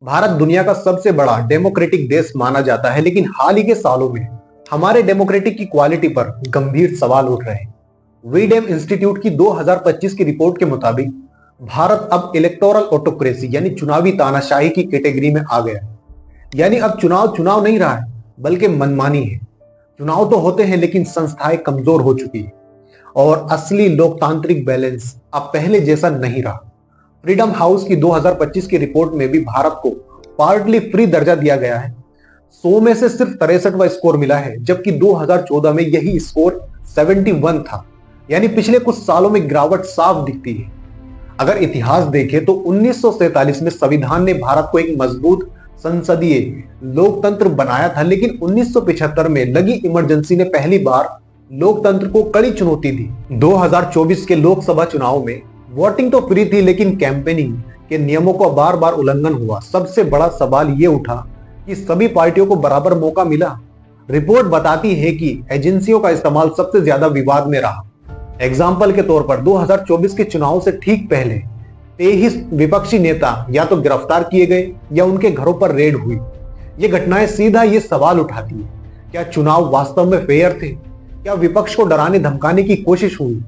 भारत दुनिया का सबसे बड़ा डेमोक्रेटिक देश माना जाता है, लेकिन हाल ही के सालों में हमारे डेमोक्रेटिक की क्वालिटी पर गंभीर सवाल उठ रहे हैं। वीडेम इंस्टीट्यूट की 2025 की रिपोर्ट के मुताबिक भारत अब इलेक्टोरल ऑटोक्रेसी यानी चुनावी तानाशाही की कैटेगरी में आ गया है। यानी अब चुनाव चुनाव नहीं रहा है, बल्कि मनमानी है। चुनाव तो होते हैं, लेकिन संस्थाएं कमजोर हो चुकी है और असली लोकतांत्रिक बैलेंस अब पहले जैसा नहीं रहा। फ्रीडम हाउस की 2025 की रिपोर्ट में भी भारत को पार्टली फ्री दर्जा दिया गया है। 100 में से सिर्फ 63वां स्कोर मिला है, जबकि 2014 में यही स्कोर 71 था। यानी पिछले कुछ सालों में गिरावट साफ दिखती है। अगर इतिहास देखें तो 1947 में संविधान ने भारत को एक मजबूत संसदीय लोकतंत्र बनाया था, लेकिन 1975 में लगी इमरजेंसी ने पहली बार लोकतंत्र को कड़ी चुनौती दी। 2024 के लोकसभा चुनाव में वोटिंग तो फ्री थी, लेकिन कैंपेनिंग के नियमों का बार बार उल्लंघन हुआ। सबसे बड़ा सवाल ये उठा कि सभी पार्टियों को बराबर मौका मिला। रिपोर्ट बताती है कि एजेंसियों का इस्तेमाल सबसे ज्यादा विवाद में रहा। एग्जाम्पल के तौर पर 2024 के चुनाव से ठीक पहले 23 विपक्षी नेता या तो गिरफ्तार किए गए या उनके घरों पर रेड हुई। ये घटनाएं सीधा ये सवाल उठाती है, क्या चुनाव वास्तव में फेयर थे? क्या विपक्ष को डराने धमकाने की कोशिश हुई?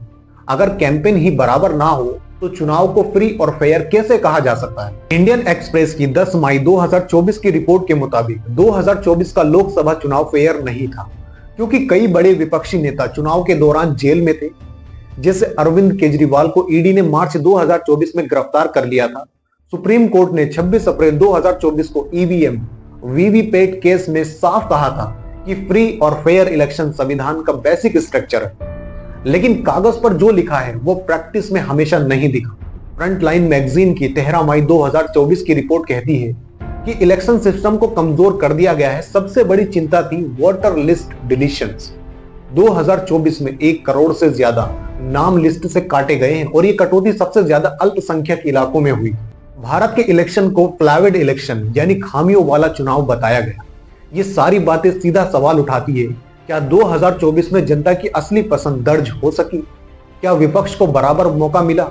अगर कैंपेन ही बराबर ना हो तो चुनाव को फ्री और फेयर कैसे कहा जा सकता है? इंडियन एक्सप्रेस की 10 मई 2024 की रिपोर्ट के मुताबिक 2024 का लोकसभा चुनाव फेयर नहीं था, क्योंकि कई बड़े विपक्षी नेता चुनाव के दौरान जेल में थे। जैसे अरविंद केजरीवाल को ईडी ने मार्च 2024 में गिरफ्तार कर लिया था। सुप्रीम कोर्ट ने 26 अप्रैल 2024 को ईवीएम वीवीपैट केस में साफ कहा था कि फ्री और फेयर इलेक्शन संविधान का बेसिक स्ट्रक्चर है, लेकिन कागज पर जो लिखा है वो प्रैक्टिस में हमेशा नहीं दिखा। फ्रंटलाइन मैगजीन की 13 मई 2024 की रिपोर्ट कहती है कि इलेक्शन सिस्टम को कमजोर कर दिया गया है। सबसे बड़ी चिंता थी वोटर लिस्ट डिलीशंस। 2024 में 1 करोड़ से ज्यादा नाम लिस्ट से काटे गए हैं और ये कटौती सबसे ज्यादा अल्पसंख्यक इलाकों में हुई। भारत के इलेक्शन को फ्लॉयड इलेक्शन यानी खामियों वाला चुनाव बताया गया। ये सारी बातें सीधा सवाल उठाती है, क्या 2024 में जनता की असली पसंद दर्ज हो सकी? क्या विपक्ष को बराबर मौका मिला?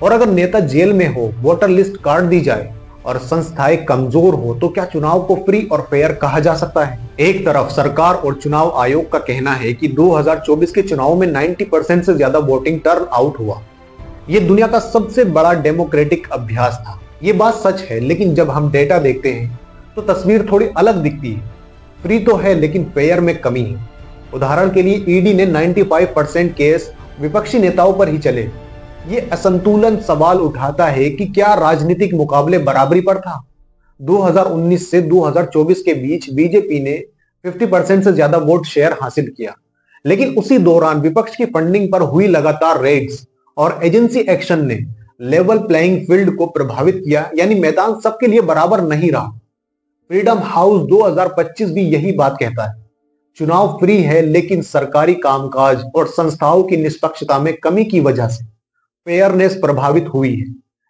और अगर नेता जेल में हो, वोटर लिस्ट काट दी जाए और संस्थाएं कमजोर हो, तो क्या चुनाव को फ्री और फेयर कहा जा सकता है? एक तरफ सरकार और चुनाव आयोग का कहना है कि 2024 के चुनाव में 90% से ज्यादा वोटिंग टर्न आउट हुआ। यह दुनिया का सबसे बड़ा डेमोक्रेटिक अभ्यास था। ये बात सच है, लेकिन जब हम डेटा देखते हैं तो तस्वीर थोड़ी अलग दिखती है। फ्री तो है, लेकिन फेयर में कमी है। उदाहरण के लिए ईडी ने 95% केस विपक्षी नेताओं पर ही चले। ये असंतुलन सवाल उठाता है कि क्या राजनीतिक मुकाबले बराबरी पर था? 2019 से 2024 के बीच बीजेपी ने 50% से ज्यादा वोट शेयर हासिल किया, लेकिन उसी दौरान विपक्ष की फंडिंग पर हुई लगातार रेड्स और एजेंसी एक्शन ने लेवल प्लेइंग फील्ड को प्रभावित किया। यानी मैदान सबके लिए बराबर नहीं रहा। फ्रीडम हाउस 2025 भी यही बात कहता है। चुनाव फ्री है, लेकिन सरकारी कामकाज और संस्थाओं की निष्पक्षता में कमी की वजह से फेयरनेस प्रभावित हुई है।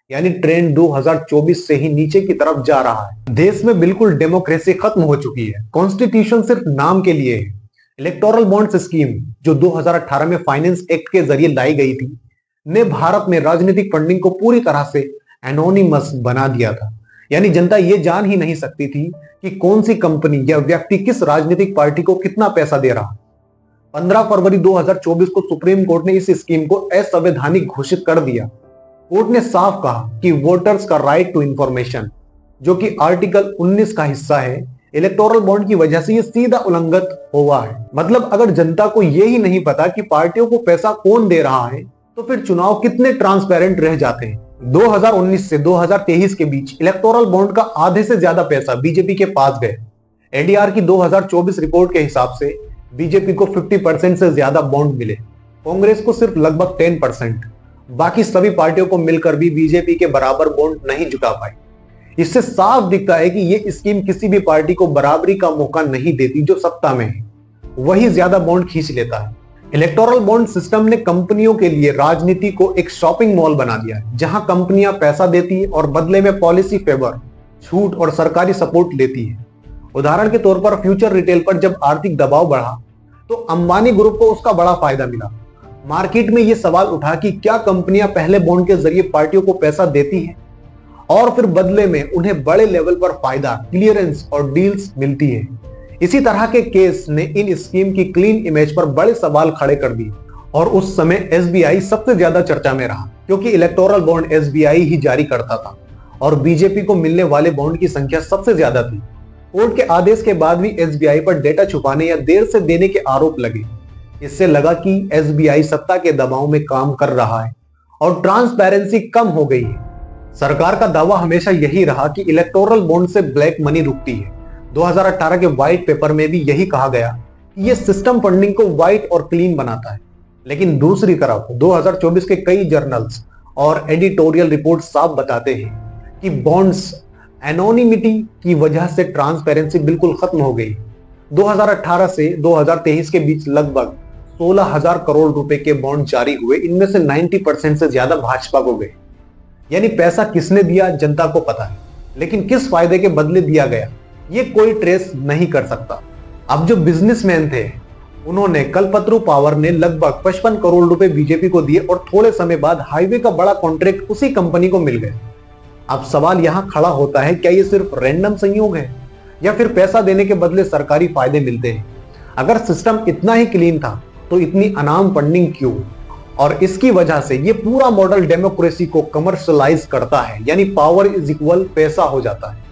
यानी ट्रेंड 2024 से ही नीचे की तरफ जा रहा है। देश में बिल्कुल डेमोक्रेसी खत्म हो चुकी है। कॉन्स्टिट्यूशन सिर्फ नाम के लिए है। इलेक्टोरल बॉन्ड्स स्कीम जो 2018 में फाइनेंस एक्ट के जरिए लाई गई थी, ने भारत में राजनीतिक फंडिंग को पूरी तरह से एनोनिमस बना दिया था। यानी जनता ये जान ही नहीं सकती थी कि कौन सी कंपनी या व्यक्ति किस राजनीतिक पार्टी को कितना पैसा दे रहा। 15 फरवरी 2024 को सुप्रीम कोर्ट ने इस स्कीम को असंवैधानिक घोषित कर दिया। कोर्ट ने साफ कहा कि वोटर्स का राइट टू इंफॉर्मेशन, जो कि आर्टिकल 19 का हिस्सा है, इलेक्टोरल बॉन्ड की वजह से ये सीधा उल्लंघित हुआ है। मतलब अगर जनता को ये ही नहीं पता कि पार्टियों को पैसा कौन दे रहा है, तो फिर चुनाव कितने ट्रांसपेरेंट रह जाते हैं। 2019 से 2023 के बीच इलेक्टोरल बॉन्ड का आधे से ज्यादा पैसा बीजेपी के पास गए। एडीआर की 2024 रिपोर्ट के हिसाब से बीजेपी को 50% से ज्यादा बॉन्ड मिले, कांग्रेस को सिर्फ लगभग 10%। बाकी सभी पार्टियों को मिलकर भी बीजेपी के बराबर बॉन्ड नहीं जुटा पाई। इससे साफ दिखता है कि यह स्कीम किसी भी पार्टी को बराबरी का मौका नहीं देती। जो सत्ता में है वही ज्यादा बॉन्ड खींच लेता है। इलेक्टोरल बॉन्ड सिस्टम ने कंपनियों के लिए राजनीति को एक शॉपिंग मॉल बना दिया है, जहां कंपनियां पैसा देती है और बदले में पॉलिसी फेवर, छूट और सरकारी सपोर्ट लेती है। उदाहरण के तौर पर फ्यूचर रिटेल पर जब आर्थिक दबाव बढ़ा तो अंबानी ग्रुप को उसका बड़ा फायदा मिला। मार्केट में यह सवाल उठा कि क्या कंपनियां पहले बॉन्ड के जरिए पार्टियों को पैसा देती हैं और फिर बदले में उन्हें बड़े लेवल पर फायदा, क्लियरेंस और डील्स मिलती है। इसी तरह के केस ने इन स्कीम की क्लीन इमेज पर बड़े सवाल खड़े कर दिए और उस समय एसबीआई सबसे ज्यादा चर्चा में रहा, क्योंकि इलेक्टोरल बॉन्ड एसबीआई ही जारी करता था और बीजेपी को मिलने वाले बॉन्ड की संख्या सबसे ज्यादा थी। कोर्ट के आदेश के बाद भी एसबीआई पर डेटा छुपाने या देर से देने के आरोप लगे। इससे लगा कि एसबीआई सत्ता के दबाव में काम कर रहा है और ट्रांसपेरेंसी कम हो गई है। सरकार का दावा हमेशा यही रहा कि इलेक्टोरल बॉन्ड से ब्लैक मनी रुकती है। 2018 के व्हाइट पेपर में भी यही कहा गया कि यह सिस्टम फंडिंग को व्हाइट और क्लीन बनाता है। लेकिन दूसरी तरफ 2024 के कई जर्नल्स और एडिटोरियल रिपोर्ट साफ बताते हैं कि बॉन्ड्स एनोनिमिटी की वजह से ट्रांसपेरेंसी बिल्कुल खत्म हो गई। 2018 से 2023 के बीच लगभग 16,000 करोड़ रुपए के बॉन्ड जारी हुए। इनमें से 90% से ज्यादा भाजपा को गए। यानी पैसा किसने दिया जनता को पता है, लेकिन किस फायदे के बदले दिया गया ये कोई ट्रेस नहीं कर सकता। अब जो बिजनेसमैन थे उन्होंने कल्पतरु पावर ने लगभग 55 करोड़ रुपए बीजेपी को दिए और थोड़े समय बाद हाईवे का बड़ा कॉन्ट्रैक्ट उसी कंपनी को मिल गया। अब सवाल यहां खड़ा होता है, क्या ये सिर्फ रैंडम संयोग है या फिर पैसा देने के बदले सरकारी फायदे मिलते हैं? अगर सिस्टम इतना ही क्लीन था तो इतनी अनाम फंडिंग क्यों? और इसकी वजह से ये पूरा मॉडल डेमोक्रेसी को कमर्शलाइज करता है, यानी पावर इज इक्वल पैसा हो जाता है।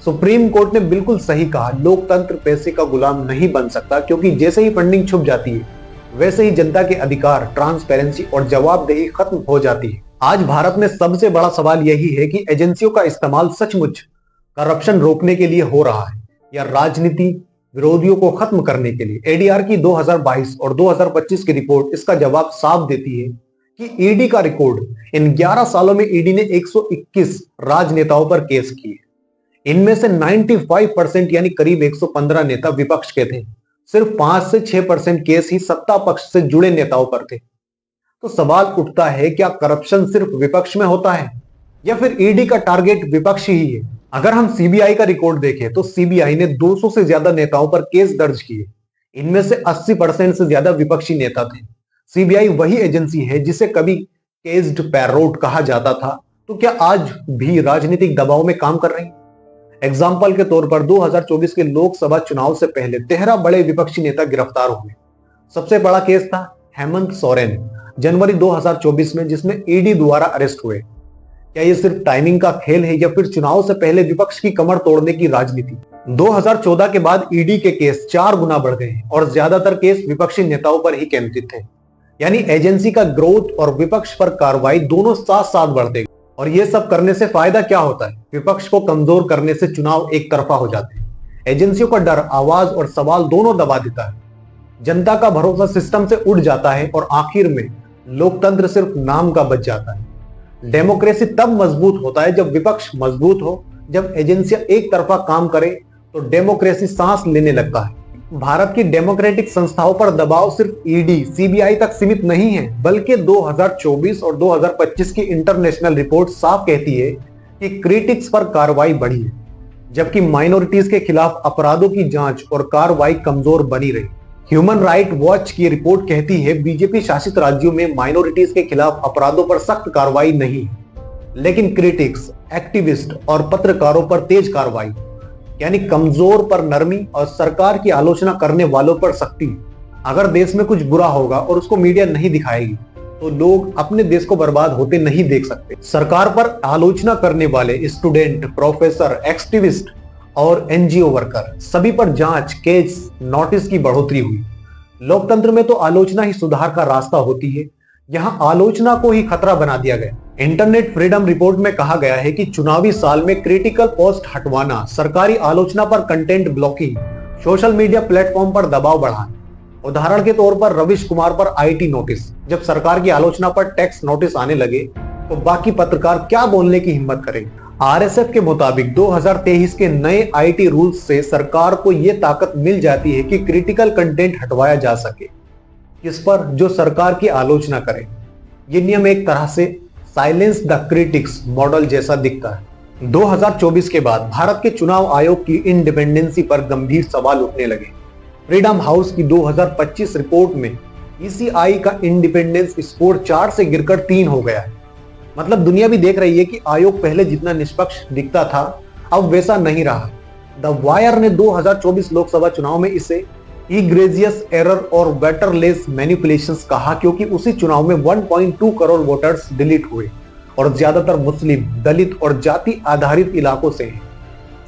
सुप्रीम कोर्ट ने बिल्कुल सही कहा, लोकतंत्र पैसे का गुलाम नहीं बन सकता, क्योंकि जैसे ही फंडिंग छुप जाती है वैसे ही जनता के अधिकार, ट्रांसपेरेंसी और जवाबदेही खत्म हो जाती है। आज भारत में सबसे बड़ा सवाल यही है कि एजेंसियों का इस्तेमाल सचमुच करप्शन रोकने के लिए हो रहा है या राजनीति विरोधियों को खत्म करने के लिए। एडीआर की 2022 और 2025 की रिपोर्ट इसका जवाब साफ देती है कि ईडी का रिकॉर्ड, इन 11 सालों में ईडी ने 121 राजनेताओं पर केस किए। इनमें से 95% यानी करीब 115 नेता विपक्ष के थे। सिर्फ 5 से 6% केस ही सत्ता पक्ष से जुड़े नेताओं पर थे। तो सवाल उठता है, क्या करप्शन सिर्फ विपक्ष में होता है या फिर ईडी का टारगेट विपक्ष ही है? अगर हम सीबीआई का रिकॉर्ड देखें तो सीबीआई ने 200 से ज्यादा नेताओं पर केस दर्ज किए। इनमें से 80% से ज्यादा विपक्षी नेता थे। सीबीआई वही एजेंसी है जिसे कभी केस्ड पैरोट कहा जाता था, तो क्या आज भी राजनीतिक दबाव में काम कर रही? एग्जाम्पल के तौर पर 2024 के लोकसभा चुनाव से पहले 13 बड़े विपक्षी नेता गिरफ्तार हुए। सबसे बड़ा केस था हेमंत सोरेन जनवरी 2024 में, जिसमें ईडी द्वारा अरेस्ट हुए। क्या ये सिर्फ टाइमिंग का खेल है या फिर चुनाव से पहले विपक्ष की कमर तोड़ने की राजनीति? 2014 के बाद ईडी के केस 4 गुना बढ़ गए और ज्यादातर केस विपक्षी नेताओं पर ही केंद्रित थे। यानी एजेंसी का ग्रोथ और विपक्ष पर कार्रवाई दोनों साथ साथ बढ़ते गए। और ये सब करने से फायदा क्या होता है? विपक्ष को कमजोर करने से चुनाव एक तरफा हो जाते हैं। एजेंसियों का डर आवाज और सवाल दोनों दबा देता है। जनता का भरोसा सिस्टम से उड़ जाता है और आखिर में लोकतंत्र सिर्फ नाम का बच जाता है। डेमोक्रेसी तब मजबूत होता है जब विपक्ष मजबूत हो। जब एजेंसियां एक तरफा काम करें तो डेमोक्रेसी सांस लेने लगता है। भारत की डेमोक्रेटिक संस्थाओं पर दबाव सिर्फ ईडी, सीबीआई तक सीमित नहीं है, बल्कि 2024 और 2025 की इंटरनेशनल रिपोर्ट साफ कहती है कि क्रिटिक्स पर कार्रवाई बढ़ी है, जबकि माइनॉरिटीज के खिलाफ अपराधों की जांच और कार्रवाई कमजोर बनी रही। ह्यूमन राइट वॉच की रिपोर्ट कहती है बीजेपी शासित राज्यों में माइनॉरिटीज के खिलाफ अपराधों पर सख्त कार्रवाई नहीं है, लेकिन क्रिटिक्स, एक्टिविस्ट और पत्रकारों पर तेज कार्रवाई, यानी कमजोर पर नरमी और सरकार की आलोचना करने वालों पर सख्ती। अगर देश में कुछ बुरा होगा और उसको मीडिया नहीं दिखाएगी तो लोग अपने देश को बर्बाद होते नहीं देख सकते। सरकार पर आलोचना करने वाले स्टूडेंट, प्रोफेसर, एक्टिविस्ट और एनजीओ वर्कर सभी पर जांच, केस, नोटिस की बढ़ोतरी हुई। लोकतंत्र में तो आलोचना ही सुधार का रास्ता होती है, यहां आलोचना को ही खतरा बना दिया गया। इंटरनेट फ्रीडम रिपोर्ट में कहा गया है कि चुनावी साल में क्रिटिकल पोस्ट हटवाना, सरकारी आलोचना पर content blocking, social media platform पर दबाव बढ़ाना। उदाहरण के तौर पर रविश कुमार पर आईटी नोटिस। जब सरकार की आलोचना पर टैक्स नोटिस आने लगे तो बाकी पत्रकार क्या बोलने की हिम्मत करेंगे? आरएसएफ के मुताबिक 2023 के नए आईटी रूल्स से सरकार को यह ताकत मिल जाती है कि क्रिटिकल कंटेंट हटवाया जा सके, किस पर? जो सरकार की आलोचना करे। यह नियम एक तरह से साइलेंस द क्रिटिक्स मॉडल जैसा दिखता है। 2024 के बाद भारत के चुनाव आयोग की इंडिपेंडेंसी पर गंभीर सवाल उठने लगे। फ्रीडम हाउस की 2025 रिपोर्ट में ईसीआई का इंडिपेंडेंस स्कोर 4 से गिरकर 3 हो गया है। मतलब दुनिया भी देख रही है कि आयोग पहले जितना निष्पक्ष दिखता था अब वैसा नहीं रहा। द वायर ने 2024 लोकसभा चुनाव में इसे इग्रेजियस एरर और वेटरलेस मैनिपुलेशंस कहा, क्योंकि उसी चुनाव में 1.2 करोड़ वोटर्स डिलीट हुए और ज्यादातर मुस्लिम, दलित और जाति आधारित इलाकों से हैं।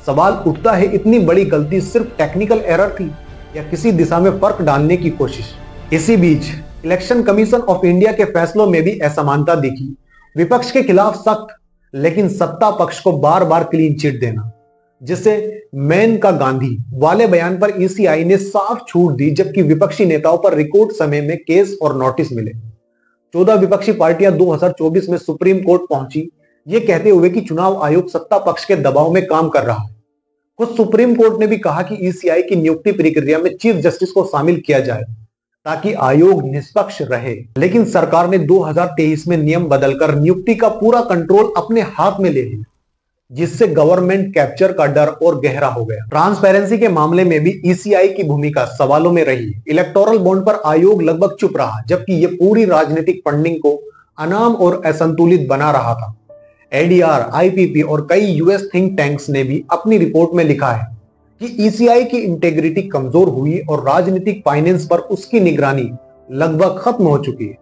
सवाल उठता है, इतनी बड़ी गलती सिर्फ टेक्निकल एरर थी या किसी दिशा में फर्क डालने की कोशिश? इसी बीच इलेक्शन कमीशन ऑफ इंडिया के फैसलों में भी असमानता दिखी। विपक्ष के खिलाफ सख्त लेकिन सत्ता पक्ष को बार बार क्लीन चिट देना, जिससे मेनका गांधी वाले बयान पर ईसीआई ने साफ छूट दी, जबकि विपक्षी नेताओं पर रिकॉर्ड समय में केस और नोटिस मिले। 14 विपक्षी पार्टियां 2024 में सुप्रीम कोर्ट पहुंची, ये कहते हुए कि चुनाव आयोग सत्ता पक्ष के दबाव में काम कर रहा है। खुद सुप्रीम कोर्ट ने भी कहा कि ईसीआई की नियुक्ति प्रक्रिया में चीफ जस्टिस को शामिल किया जाए ताकि आयोग निष्पक्ष रहे। लेकिन सरकार ने 2023 में नियम बदलकर नियुक्ति का पूरा कंट्रोल अपने हाथ में ले लिया, जिससे गवर्नमेंट कैप्चर का डर और गहरा हो गया। ट्रांसपेरेंसी के मामले में भी ईसीआई की भूमिका सवालों में रही। इलेक्टोरल बॉन्ड पर आयोग लगभग चुप रहा, जबकि यह पूरी राजनीतिक फंडिंग को अनाम और असंतुलित बना रहा था। एडीआर, आईपीपी और कई यूएस थिंक टैंक्स ने भी अपनी रिपोर्ट में लिखा है कि ईसीआई की इंटेग्रिटी कमजोर हुई और राजनीतिक फाइनेंस पर उसकी निगरानी लगभग खत्म हो चुकी है।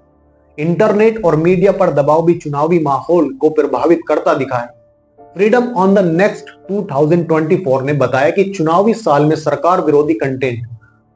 इंटरनेट और मीडिया पर दबाव भी चुनावी माहौल को प्रभावित करता दिखा है। फ्रीडम ऑन द नेक्स्ट 2024 ने बताया कि चुनावी साल में सरकार विरोधी कंटेंट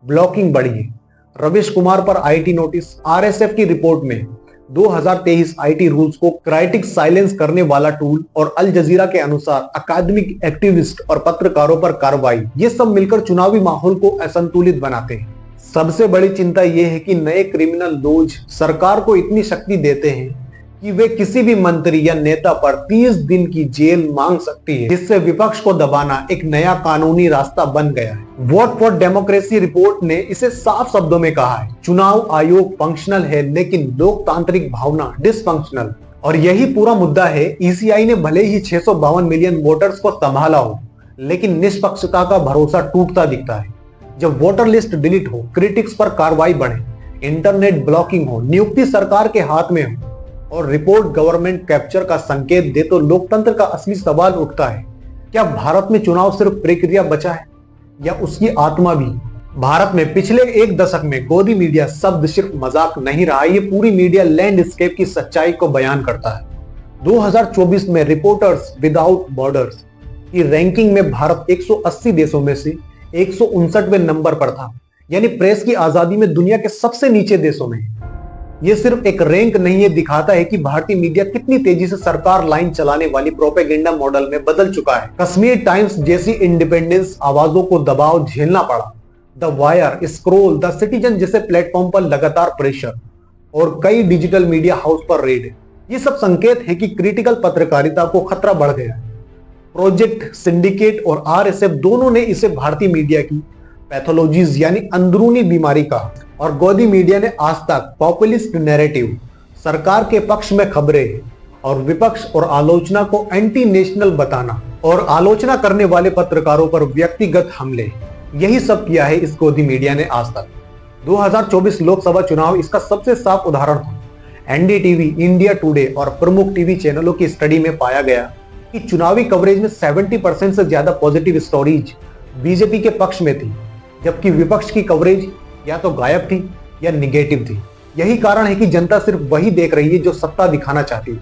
ब्लॉकिंग बढ़ी है। रविश कुमार पर आईटी नोटिस। आरएसएफ की रिपोर्ट में 2023 आईटी रूल्स को क्राइटिक साइलेंस करने वाला टूल और अल जजीरा के अनुसार अकादमिक एक्टिविस्ट और पत्रकारों पर कार्रवाई, ये सब मिलकर चुनावी माहौल को असंतुलित बनाते हैं। सबसे बड़ी चिंता यह है कि नए क्रिमिनल लॉज सरकार को इतनी शक्ति देते हैं कि वे किसी भी मंत्री या नेता पर 30 दिन की जेल मांग सकती है, जिससे विपक्ष को दबाना एक नया कानूनी रास्ता बन गया है। वोट फॉर डेमोक्रेसी रिपोर्ट ने इसे साफ शब्दों में कहा है, चुनाव आयोग फंक्शनल है लेकिन लोकतांत्रिक भावना डिसफंक्शनल। और यही पूरा मुद्दा है। ईसीआई ने भले ही 652 मिलियन वोटर्स को संभाला हो, लेकिन निष्पक्षता का भरोसा टूटता दिखता है। जब वोटर लिस्ट डिलीट हो, क्रिटिक्स पर कार्रवाई बढ़े, इंटरनेट ब्लॉकिंग हो, नियुक्ति सरकार के हाथ में हो और रिपोर्ट गवर्नमेंट कैप्चर का संकेत दे, तो लोकतंत्र का असली सवाल उठता है, क्या भारत में चुनाव सिर्फ प्रक्रिया बचा है या उसकी आत्मा भी? भारत में पिछले एक दशक में गोदी मीडिया शब्द सिर्फ मजाक नहीं रहा, ये पूरी मीडिया लैंडस्केप की सच्चाई को बयान करता है। 2024 में रिपोर्टर्स विदाउट बॉर्डर्स की रैंकिंग में भारत 180 देशों में से 159वें नंबर पर था, यानी प्रेस की आजादी में दुनिया के सबसे नीचे देशों में। यह सिर्फ एक रैंक नहीं, ये दिखाता है कि भारतीय मीडिया कितनी तेजी से सरकार लाइन चलाने वाली प्रोपेगेंडा मॉडल में बदल चुका है। कश्मीर टाइम्स जैसी इंडिपेंडेंस आवाजों को दबाव झेलना पड़ा। The wire, scroll, the citizen जैसे प्लेटफॉर्म पर लगातार प्रेशर और कई डिजिटल मीडिया हाउस पर रेड, ये सब संकेत है कि क्रिटिकल पत्रकारिता को खतरा बढ़ गया है। प्रोजेक्ट सिंडिकेट और आरएसएफ दोनों ने इसे भारतीय मीडिया की पैथोलॉजीज यानी अंदरूनी बीमारी कहा। और गोदी मीडिया ने आज तक पॉपुलिस्ट नैरेटिव, सरकार के पक्ष में खबरें और विपक्ष और आलोचना को एंटी नेशनल बताना और आलोचना करने वाले पत्रकारों पर व्यक्तिगत हमले, यही सब किया है इस गोदी मीडिया ने आज तक। 2024 लोकसभा चुनाव इसका सबसे साफ उदाहरण था। एनडीटीवी, इंडिया टुडे और प्रमुख टीवी चैनलों की स्टडी में पाया गया कि चुनावी कवरेज में 70% से ज्यादा पॉजिटिव स्टोरीज बीजेपी के पक्ष में थी, जबकि विपक्ष की कवरेज या तो गायब थी या निगेटिव थी। यही कारण है कि जनता सिर्फ वही देख रही है जो सत्ता दिखाना चाहती है,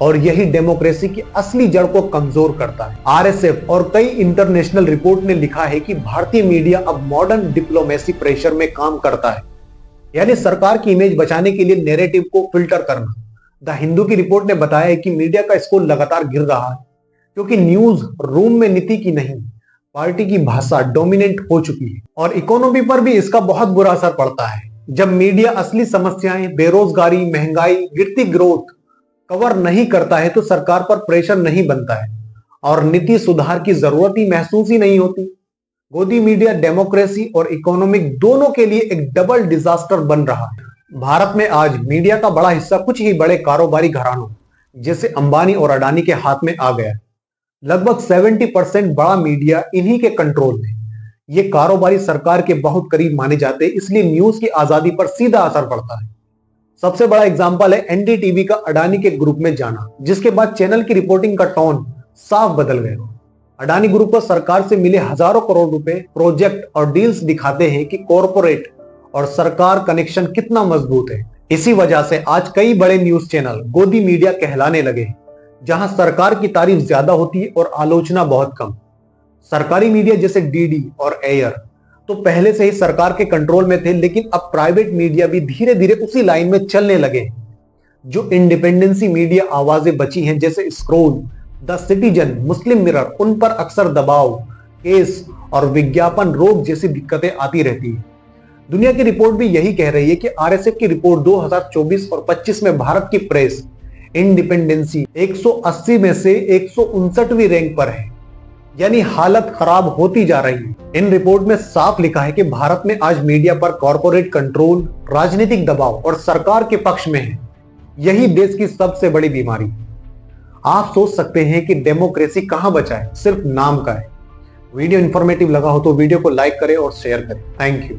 और यही डेमोक्रेसी की असली जड़ को कमजोर करता है। आरएसएफ और कई इंटरनेशनल रिपोर्ट ने लिखा है कि भारतीय मीडिया अब मॉडर्न डिप्लोमेसी प्रेशर में काम करता है, यानी सरकार की इमेज बचाने के लिए नैरेटिव को फिल्टर करना। द हिंदू की रिपोर्ट ने बताया है कि मीडिया का स्कोर लगातार गिर रहा है, क्योंकि न्यूज रूम में नीति की नहीं, पार्टी की भाषा डोमिनेंट हो चुकी है। और इकोनॉमी पर भी इसका बहुत बुरा असर पड़ता है। जब मीडिया असली समस्याएं, बेरोजगारी, महंगाई, गिरती ग्रोथ कवर नहीं करता है, तो सरकार पर प्रेशर नहीं बनता है और नीति सुधार की जरूरत ही महसूस ही नहीं होती। गोदी मीडिया डेमोक्रेसी और इकोनॉमिक दोनों के लिए एक डबल डिजास्टर बन रहा है। भारत में आज मीडिया का बड़ा हिस्सा कुछ ही बड़े कारोबारी घरानों जैसे अंबानी और अडानी के हाथ में आ गया है। लगभग 70% बड़ा मीडिया इन्हीं के कंट्रोल में। ये कारोबारी सरकार के बहुत करीब माने जाते हैं, इसलिए न्यूज की आजादी पर सीधा असर पड़ता है। सबसे बड़ा एग्जाम्पल है एनडीटीवी का अडानी के ग्रुप में जाना, जिसके बाद चैनल की रिपोर्टिंग का टोन साफ बदल गया। अडानी ग्रुप को सरकार से मिले हजारों करोड़ रुपए, प्रोजेक्ट और डील्स दिखाते हैं कि कॉरपोरेट और सरकार कनेक्शन कितना मजबूत है। इसी वजह से आज कई बड़े न्यूज चैनल गोदी मीडिया कहलाने लगे हैं, जहां सरकार की तारीफ ज्यादा होती है और आलोचना बहुत कम। सरकारी मीडिया जैसे डीडी और एयर तो पहले से ही सरकार के कंट्रोल में थे, लेकिन अब प्राइवेट मीडिया भी धीरे धीरे उसी लाइन में चलने लगे। जो इंडिपेंडेंसी मीडिया आवाजें बची हैं, जैसे scroll, the citizen, Muslim mirror, उन पर अक्सर दबाव, केस और विज्ञापन रोक जैसी दिक्कतें आती रहती है। दुनिया की रिपोर्ट भी यही कह रही है कि आरएसएफ की रिपोर्ट 2024 और 25 में भारत की प्रेस इंडिपेंडेंसी 180 में से 159वीं रैंक पर है, यानी हालत खराब होती जा रही है। इन रिपोर्ट में साफ लिखा है कि भारत में आज मीडिया पर कॉर्पोरेट कंट्रोल, राजनीतिक दबाव और सरकार के पक्ष में है। यही देश की सबसे बड़ी बीमारी है। आप सोच सकते हैं कि डेमोक्रेसी कहां बचा है, सिर्फ नाम का है। वीडियो इंफॉर्मेटिव लगा हो तो वीडियो को लाइक करें और शेयर करें। Thank you.